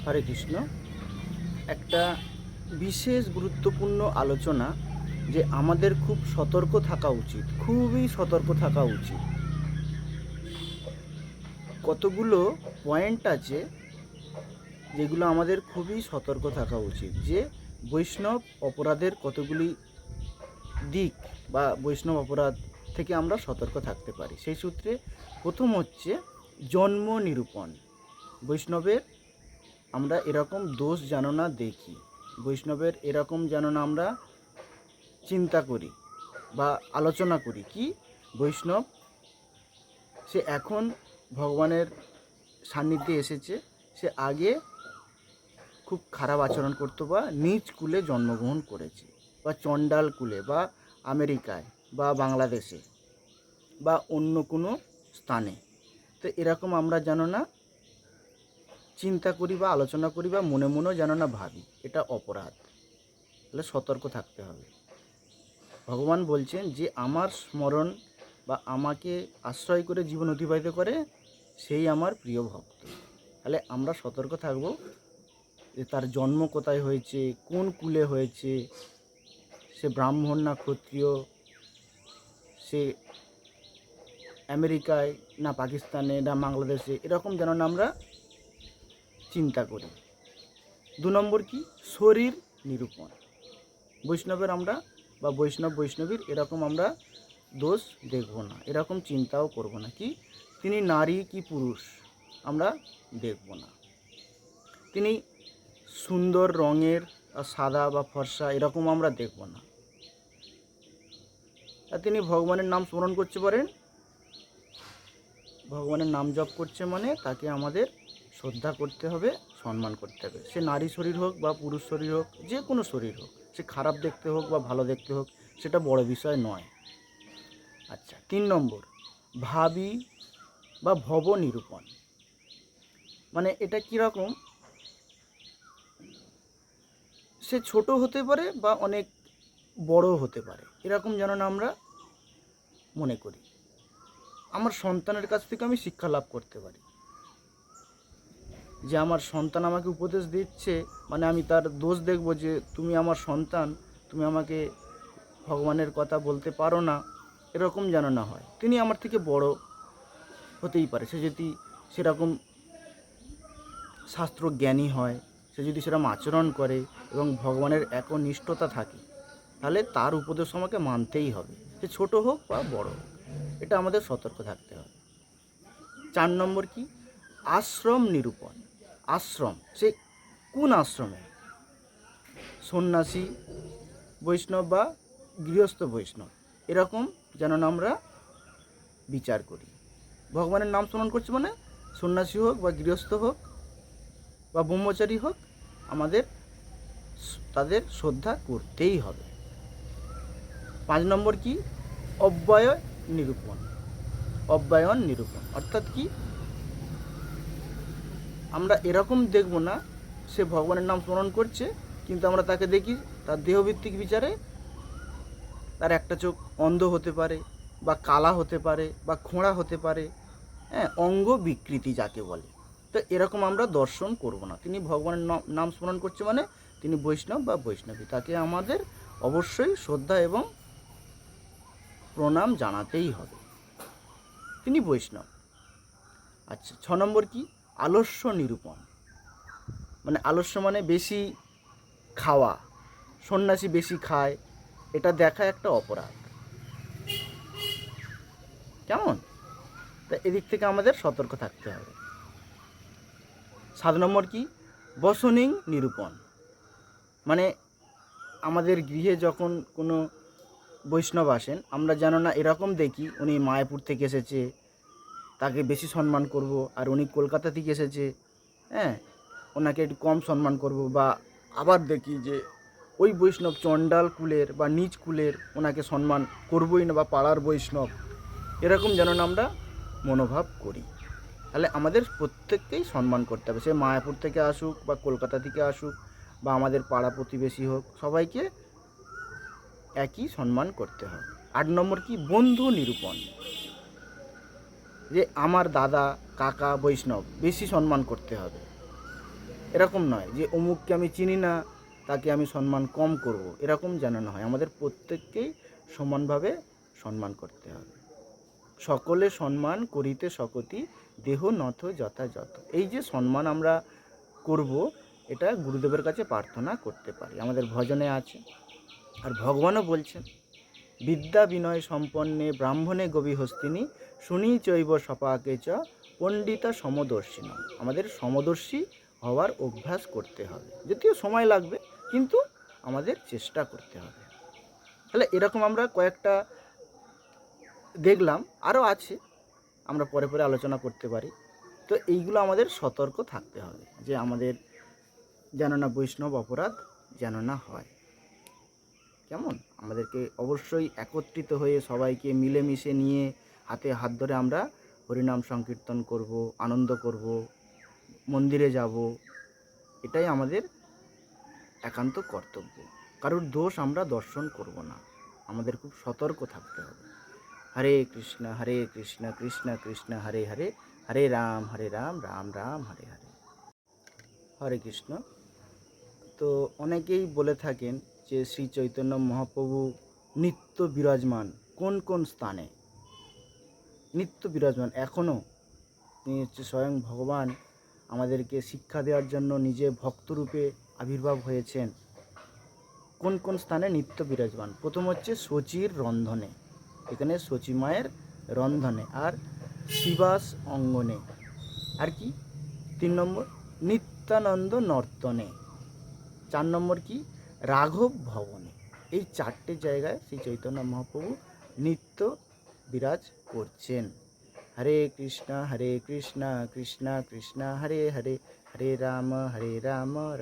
হরে কৃষ্ণ। একটা বিশেষ গুরুত্বপূর্ণ আলোচনা যে আমাদের খুব সতর্ক থাকা উচিত, খুবই সতর্ক থাকা উচিত। কতগুলো পয়েন্ট আছে যেগুলো আমাদের খুবই সতর্ক থাকা উচিত, যে বৈষ্ণব অপরাধের কতগুলি দিক বা বৈষ্ণব অপরাধ থেকে আমরা সতর্ক থাকতে পারি। সেই সূত্রে প্রথম হচ্ছে জন্ম নিরূপণ। বৈষ্ণবের আমরা এরকম দোষ যেন না দেখি, বৈষ্ণবের এরকম যেন না আমরা চিন্তা করি বা আলোচনা করি কি বৈষ্ণব সে এখন ভগবানের সান্নিধ্যে এসেছে, সে আগে খুব খারাপ আচরণ করতো বা নীচ কুলে জন্মগ্রহণ করেছে, বা চণ্ডাল কুলে, বা আমেরিকায়, বা বাংলাদেশে, বা অন্য কোনো স্থানে। তো এরকম আমরা যেন না চিন্তা করি বা আলোচনা করি বা মনে মনেও যেন না ভাবি, এটা অপরাধ। তাহলে সতর্ক থাকতে হবে। ভগবান বলছেন যে আমার স্মরণ বা আমাকে আশ্রয় করে জীবন অতিবাহিত করে সেই আমার প্রিয় ভক্ত। তাহলে আমরা সতর্ক থাকব যে তার জন্ম কোথায় হয়েছে, কোন কুলে হয়েছে, সে ব্রাহ্মণ না ক্ষত্রিয়, সে আমেরিকায় না পাকিস্তানে না বাংলাদেশে, এরকম যেন না আমরা চিন্তা করি। 2 নম্বর কি শরীর নিরূপণ। বৈষ্ণবের আমরা বা বৈষ্ণবীর এরকম আমরা দোষ দেখব না, এরকম চিন্তাও করব না কি তিনি নারী কি পুরুষ আমরা দেখব না, তিনি সুন্দর রঙের সাদা বা ফর্সা এরকম আমরা দেখব না। আর তিনি ভগবানের নাম স্মরণ করতে পারেন, ভগবানের নাম জপ করছে মানে তাকে আমাদের শ্রদ্ধা করতে হবে, সম্মান করতে হবে। সে নারী শরীর হোক বা পুরুষ শরীর হোক, যে কোনো শরীর হোক, সে খারাপ দেখতে হোক বা ভালো দেখতে হোক, সেটা বড় বিষয় নয়। আচ্ছা, 3 নম্বর ভাবী বা ভব নিরূপণ। মানে এটা কীরকম, সে ছোট হতে পারে বা অনেক বড় হতে পারে, এরকম যেন না আমরা মনে করি। আমার সন্তানের কাছ থেকে আমি শিক্ষা লাভ করতে পারি, যে আমার সন্তান আমাকে উপদেশ দিচ্ছে মানে আমি তার দোষ দেখব যে তুমি আমার সন্তান, তুমি আমাকে ভগবানের কথা বলতে পারো না, এরকম যেন না হয়। তিনি আমার থেকে বড় হতেই পারে, সে যদি সেরকম শাস্ত্র জ্ঞানী হয়, সে যদি সেরকম আচরণ করে এবং ভগবানের একনিষ্ঠতা থাকে, তাহলে তার উপদেশ আমাকে মানতেই হবে, সে ছোট হোক বা বড় হোক। এটা আমাদের সতর্ক থাকতে হবে। 4 নম্বর কি আশ্রম নিরূপণ। আশ্রম, সে কোন আশ্রমে, সন্ন্যাসী বৈষ্ণব বা গৃহস্থ বৈষ্ণব, এরকম যেন না আমরা বিচার করি। ভগবানের নাম স্মরণ করছে মানে সন্ন্যাসী হোক বা গৃহস্থ হোক বা ব্রহ্মচারী হোক, আমাদের তাদের শ্রদ্ধা করতেই হবে। 5 নম্বর কি অব্যয় নিরূপণ। অব্যয়ন নিরূপণ অর্থাৎ কি আমরা এরকম দেখব না সে ভগবানের নাম স্মরণ করছে, কিন্তু আমরা তাকে দেখি তার দেহভিত্তিক বিচারে তার একটা চোখ অন্ধ হতে পারে বা কালা হতে পারে বা খোঁড়া হতে পারে, হ্যাঁ, অঙ্গ বিকৃতি যাকে বলে। তো এরকম আমরা দর্শন করব না। তিনি ভগবানের নাম স্মরণ করছে মানে তিনি বৈষ্ণব বা বৈষ্ণবী, তাকে আমাদের অবশ্যই শ্রদ্ধা এবং প্রণাম জানাতেই হবে, তিনি বৈষ্ণব। আচ্ছা, 6 নম্বর কি আলস্য নিরূপণ। মানে আলস্য মানে বেশি খাওয়া, সন্ন্যাসী বেশি খায়, এটা দেখা একটা অপরাধ, কেমন? তা এদিক থেকে আমাদের সতর্ক থাকতে হবে। 7 নম্বর কি বসনিং নিরূপণ। মানে আমাদের গৃহে যখন কোনো বৈষ্ণব আসেন, আমরা যেন না এরকম দেখি উনি মায়াপুর থেকে এসেছে, তাকে বেশি সম্মান করব, আর উনি কলকাতা থেকে এসেছে, হ্যাঁ, ওনাকে একটু কম সম্মান করব। বা আবার দেখি যে ওই বৈষ্ণব চণ্ডাল কুলের বা নিচ কুলের, ওনাকে সম্মান করবই না, বা পাড়ার বৈষ্ণব, এরকম যেন না আমরা মনোভাব করি। তাহলে আমাদের প্রত্যেককেই সম্মান করতে হবে, সে মায়াপুর থেকে আসুক বা কলকাতা থেকে আসুক বা আমাদের পাড়া প্রতিবেশী হোক, সবাইকে একই সম্মান করতে হবে। 8 নম্বর কি বন্ধু নিরূপণ। যে আমার দাদা কাকা বৈষ্ণব, বেশি সম্মান করতে হবে, এরকম নয় যে অমুককে আমি চিনি না তাকে আমি সম্মান কম করব, এরকম যেন না হয়। আমাদের প্রত্যেককেই সমানভাবে সম্মান করতে হবে। সকলে সম্মান করিতে শকতি, দেহ নথ যথাযথ। এই যে সম্মান আমরা করব, এটা গুরুদেবের কাছে প্রার্থনা করতে পারি, আমাদের ভজনে আছে। আর ভগবানও বলছেন, বিদ্যা বিনয় সম্পন্নে ব্রাহ্মণে গবি হস্তিনী, শুনি চৈব সপাকে চ পণ্ডিতা সমদর্শিন। আমাদের সমদর্শী হওয়ার অভ্যাস করতে হবে, যদিও সময় লাগবে, কিন্তু আমাদের চেষ্টা করতে হবে। তাহলে এরকম আমরা কয়েকটা দেখলাম, আরও আছে, আমরা পরে পরে আলোচনা করতে পারি। তো এইগুলো আমাদের সতর্ক থাকতে হবে যে আমাদের যেন না বৈষ্ণব অপরাধ যেন না হয়। কেমন? আমাদেরকে অবশ্যই একত্রিত হয়ে সবাইকে মিলেমিশে নিয়ে হাতে হাত ধরে আমরা হরিনাম সংকীর্তন করব, আনন্দ করব, মন্দিরে যাব, এটাই আমাদের একান্ত কর্তব্য। কারোর দোষ আমরা দর্শন করব না, আমাদের খুব সতর্ক থাকতে হবে। হরে কৃষ্ণ কৃষ্ণ কৃষ্ণ হরে হরে, হরে রাম রাম রাম হরে হরে। হরে কৃষ্ণ। তো অনেকেই বলে থাকেন যে শ্রী চৈতন্য মহাপ্রভু নিত্য বিরাজমান কোন কোন স্থানে। নিত্য বিরাজমান এখনও, তিনি হচ্ছে স্বয়ং ভগবান, আমাদেরকে শিক্ষা দেওয়ার জন্য নিজে ভক্তরূপে আবির্ভাব হয়েছেন। কোন কোন স্থানে নিত্য বিরাজমান? প্রথম হচ্ছে শচীর রন্ধনে, এখানে শচী মায়ের রন্ধনে, আর শিবাস অঙ্গনে, আর কি 3 নম্বর নিত্যানন্দ নর্তনে, 4 নম্বর কি রাঘব ভবনে। এই 4টে জায়গায় শ্রী চৈতন্য মহাপ্রভু নিত্য বিরাজ করছেন। হরে কৃষ্ণ কৃষ্ণ কৃষ্ণ হরে হরে, হরে রাম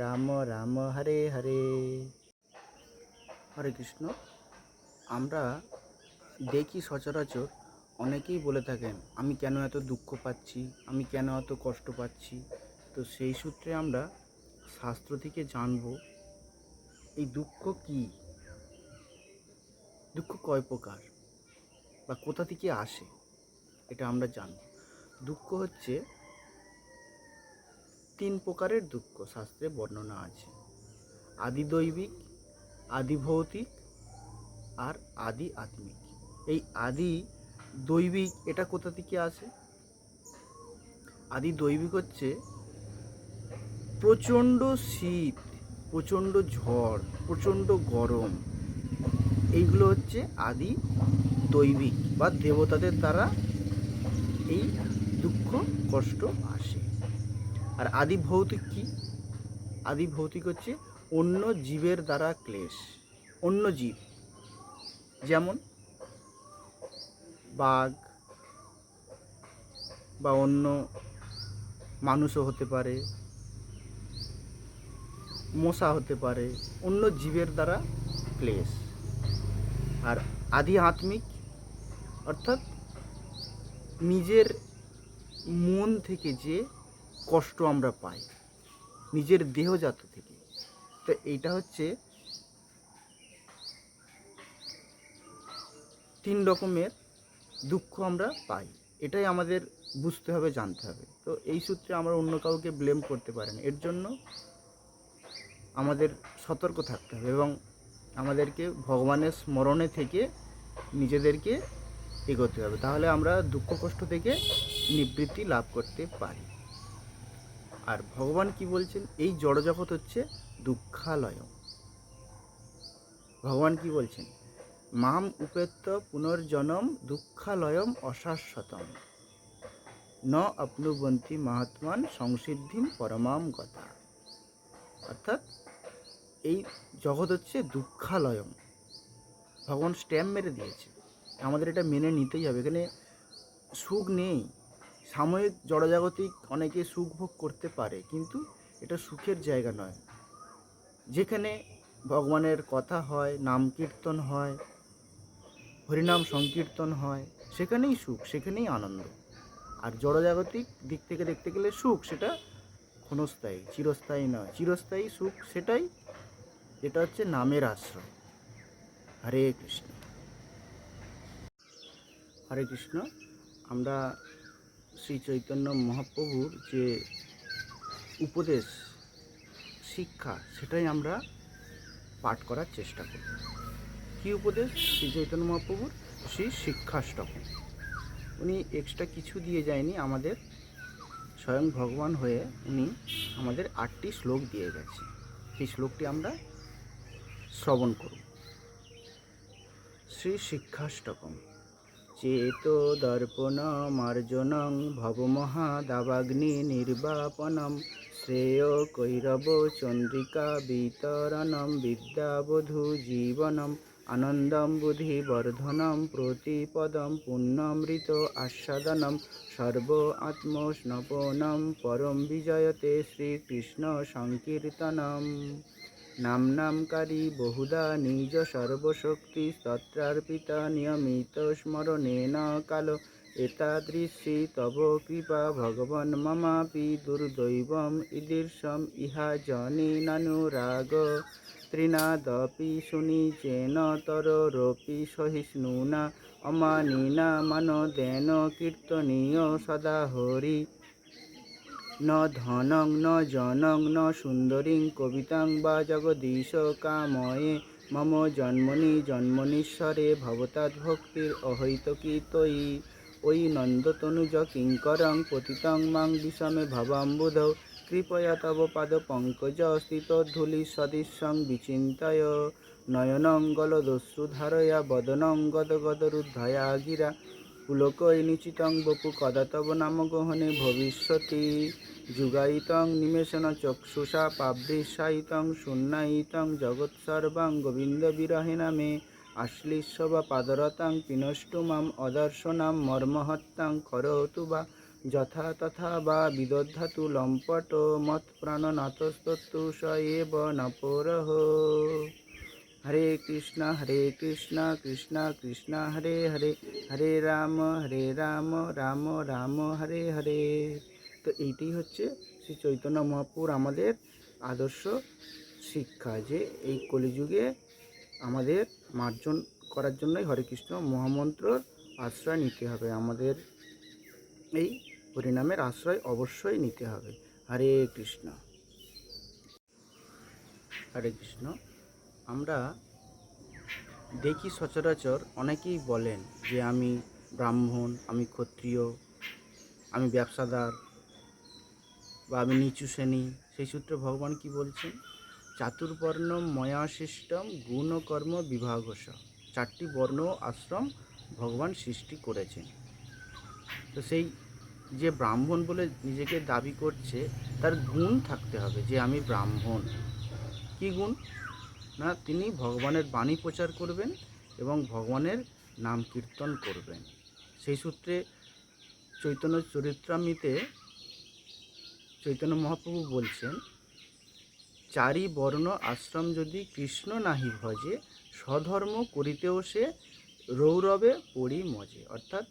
রাম রাম হরে হরে। হরে কৃষ্ণ। আমরা দেখি সচরাচর অনেকেই বলে থাকেন, আমি কেন এত দুঃখ পাচ্ছি, আমি কেন এত কষ্ট পাচ্ছি। তো সেই সূত্রে আমরা শাস্ত্র থেকে জানব এই দুঃখ কি, দুঃখ কয় প্রকার বা কোথা থেকে আসে, এটা আমরা জানব। দুঃখ হচ্ছে 3 প্রকারের দুঃখ শাস্ত্রে বর্ণনা আছে। আদি দৈবিক, আদি ভৌতিক আর আদি আত্মিক। এই আদি দৈবিক এটা কোথা থেকে আসে? আদি দৈবিক হচ্ছে প্রচণ্ড শীত, প্রচণ্ড ঝড়, প্রচণ্ড গরম, এইগুলো হচ্ছে আদি দৈবিক বা দেবতাদের দ্বারা এই দুঃখ কষ্ট আসে। আর আদি ভৌতিক কি? আদি ভৌতিক হচ্ছে অন্য জীবের দ্বারা ক্লেশ। অন্য জীব যেমন বাঘ বা অন্য মানুষও হতে পারে, মশা হতে পারে, অন্য জীবের দ্বারা ক্লেশ। আর আদি আত্মিক অর্থাৎ নিজের মন থেকে যে কষ্ট আমরা পাই, নিজের দেহজাত থেকে, তো এইটা হচ্ছে 3 রকমের দুঃখ আমরা পাই। এটাই আমাদের বুঝতে হবে, জানতে হবে। তো এই সূত্রে আমরা অন্য কাউকে ব্লেম করতে পারি না, এর জন্য আমাদের সতর্ক থাকতে হবে এবং আমাদেরকে ভগবানের স্মরণে থেকে নিজেদেরকে এগোতে হবে, তাহলে আমরা দুঃখ কষ্ট থেকে নিবৃত্তি লাভ করতে পারি। আর ভগবান কি বলছেন? এই জড়জগৎ হচ্ছে দুঃখালয়। ভগবান কি বলছেন? মাম উপেত্য পুনর্জনম দুঃখালয়ম অশাশ্বতম ন আপনুবন্তি মহাত্মান সংসিদ্ধিম পরমাম গতা। অর্থাৎ এই জগৎ হচ্ছে দুঃখালয়ম। ভগবান স্ট্যাম্প মেরে দিয়েছে, আমাদের এটা মেনে নিতেই হবে। এখানে সুখ নেই। সাময়িক জড়জাগতিক অনেকে সুখ ভোগ করতে পারে, কিন্তু এটা সুখের জায়গা নয়। যেখানে ভগবানের কথা হয়, নাম কীর্তন হয়, হরিনাম সংকীর্তন হয়, সেখানেই সুখ, সেখানেই আনন্দ। আর জড়জাগতিক দিক থেকে দেখতে গেলে সুখ সেটা ক্ষণস্থায়ী, চিরস্থায়ী নয়। চিরস্থায়ী সুখ সেটাই যেটা হচ্ছে নামের আশ্রয়। হরে কৃষ্ণ। হরে কৃষ্ণ। আমরা শ্রী চৈতন্য মহাপ্রভুর যে উপদেশ, শিক্ষা সেটাই আমরা পাঠ করার চেষ্টা করব। কী উপদেশ শ্রী চৈতন্য মহাপ্রভুর? শ্রী শিক্ষাষ্টকম। উনি এক্সট্রা কিছু দিয়ে যায়নি, আমাদের স্বয়ং ভগবান হয়ে উনি আমাদের 8টি শ্লোক দিয়ে গেছে। সেই শ্লোকটি আমরা শ্রবণ করব। শ্রী শিক্ষাষ্টকম। চেত দর্পণ মার্জনং ভবমহাদাবাগ্নি নির্বাপনম শ্রেয় কৈরব চন্দ্রিকা বিতরণম বিদ্যাবধূ জীবনম আনন্দম বুদ্ধিবর্ধনম প্রতিপদম পুণ্যমৃত আস্বাদনম সর্ব আত্মস্নপনম পরম বিজয়তে শ্রীকৃষ্ণ সংকীর্তনম। নামনামকারী বহুধা নিজ সর্বশক্তি স্তত্রার্পিতা নিয়মিত স্মরণেন কাল এতাদৃশী তব কৃপা ভগবন মমাপি দুর্দৈবম ঈদৃশম ইহা জনিনানুরাগ ত্রিনাদপি সুনিচেন তররপি সহিষ্ণুনা অমানিনা মানদেন কীর্তনীয় সদা হরি। ন ধনং ন জনং ন সুন্দরীং কবিতাং বা জগদীশ কাময়ে মম জন্মনি জন্মনীশ্বরে ভবতাদ্ভক্তির অহৈতকী তয়ি। ওই নন্দতনুজ কিঙ্করং পতিতং মাং বিষমে ভবাম্বুধৌ কৃপয়া তব পাদ পঙ্কজ স্থিতধূলি সদৃশং বিচিন্তয় নয়নং গলদশ্রুধারয়া বদনং গদগদরুদ্ধয়া গিরা পুলকৈ নিচিতং বপু কদা তব নাম গহনে ভবিষ্যতি। যুগায়িতং নিমেষণ চক্ষুষা পাবৃশায়িতং শূন্যায়িতং জগৎসর্বং গোবিন্দ বিরহেণ মে আশ্লিষ্য বা পাদরতাং পিনষ্টু মাম অদর্শনাম মর্মহত্যাং করোতু বা যথা তথা বা বিদধাতু লম্পট মৎপ্রাণনাথস্তু স এব নপরঃ। হরে কৃষ্ণ কৃষ্ণ কৃষ্ণ হরে হরে, হরে রাম রাম রাম হরে হরে। তো এইটাই হচ্ছে শ্রী চৈতন্য মহাপ্রভুর আমাদের আদর্শ শিক্ষা, যে এই কলিযুগে আমাদের মার্জন করার জন্যই হরে কৃষ্ণ মহামন্ত্রর আশ্রয় নিতে হবে, আমাদের এই হরিনামের আশ্রয় অবশ্যই নিতে হবে। হরে কৃষ্ণ। হরে কৃষ্ণ। আমরা দেখি সচরাচর অনেকেই বলেন যে আমি ব্রাহ্মণ, আমি ক্ষত্রিয়, আমি ব্যবসাদার বা আমি নিচু শ্রেণী। সেই সূত্রে ভগবান কি বলছেন? চাতুর্বর্ণম ময়া সৃষ্টম গুণকর্ম বিভাগস। 4টি বর্ণ আশ্রম ভগবান সৃষ্টি করেছেন। তো সেই যে ব্রাহ্মণ বলে নিজেকে দাবি করছে, তার গুণ থাকতে হবে যে আমি ব্রাহ্মণ। কী গুণ? না, তিনি ভগবানের বাণী প্রচার করবেন এবং ভগবানের নাম কীর্তন করবেন। সেই সূত্রে চৈতন্য চরিত্রামৃতে চৈতন্য মহাপ্রভু বলছেন, 4 বর্ণ আশ্রম যদি কৃষ্ণ নাহি ভজে স্বধর্ম করিতেও সে রৌরবে পড়ি মজে। অর্থাৎ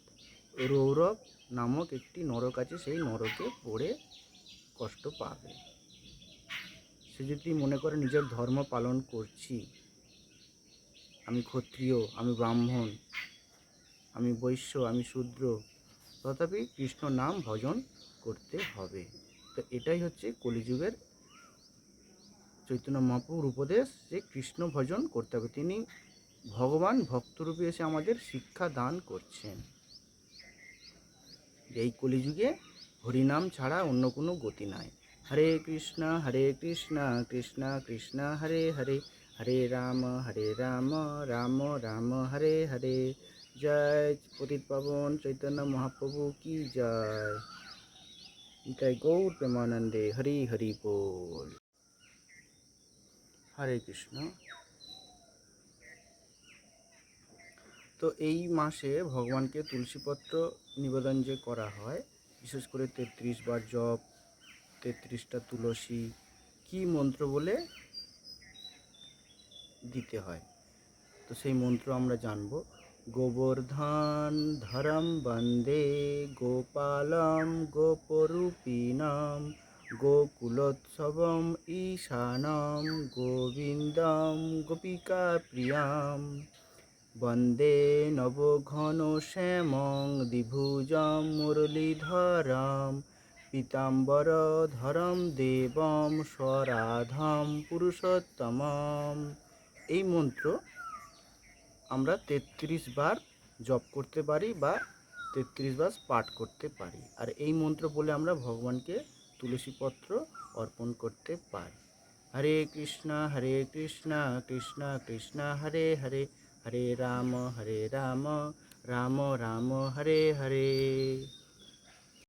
রৌরব নামক একটি নরক আছে, সেই নরকে পড়ে কষ্ট পাবে। সে যদি মনে করে নিজের ধর্ম পালন করছি, আমি ক্ষত্রিয়, আমি ব্রাহ্মণ, আমি বৈশ্য, আমি শূদ্র, তথাপি কৃষ্ণ নাম ভজন করতে হবে। তো এটাই হচ্ছে কলিযুগের চৈতন্য মহাপ্রভুর উপদেশ, যে কৃষ্ণ ভজন করতে হবে। তিনি ভগবান ভক্তরূপে এসে আমাদের শিক্ষা দান করছেন। এই কলিযুগে হরিনাম ছাড়া অন্য কোনো গতি নাই। হরে কৃষ্ণ কৃষ্ণ কৃষ্ণ হরে হরে, হরে রাম রাম রাম হরে হরে। জয় পতিত পাবন চৈতন্য মহাপ্রভু কি জয়। নিতাই গৌর প্রেমানন্দে হরি হরি বল। হরে কৃষ্ণ। তো এই মাসে ভগবানকে তুলসীপত্র নিবেদন যে করা হয়, বিশেষ করে 33 বার জপ, 33টা তুলসী, কি মন্ত্র বলে দিতে হয়, তো সেই মন্ত্র আমরা জানব। গোবর্ধন ধরম বন্দে গোপালম গোপরূপিণম গোকুলোৎসবম ঈশানম গোবিন্দম গোপিকা প্রিয়ম বন্দে নবঘন শ্যামং দ্বিভুজম মুরলীধরম পীতাম্বরধরম দেবম স্বরাধম পুরুষোত্তমম। এই মন্ত্র আমরা 33 বার জপ করতে পারি বা 33 বার পাঠ করতে পারি। আর এই মন্ত্র বলে আমরা ভগবানকে তুলসী পত্র অর্পণ করতে পারি। হরে কৃষ্ণ কৃষ্ণ কৃষ্ণ হরে হরে, হরে রাম রাম রাম হরে হরে।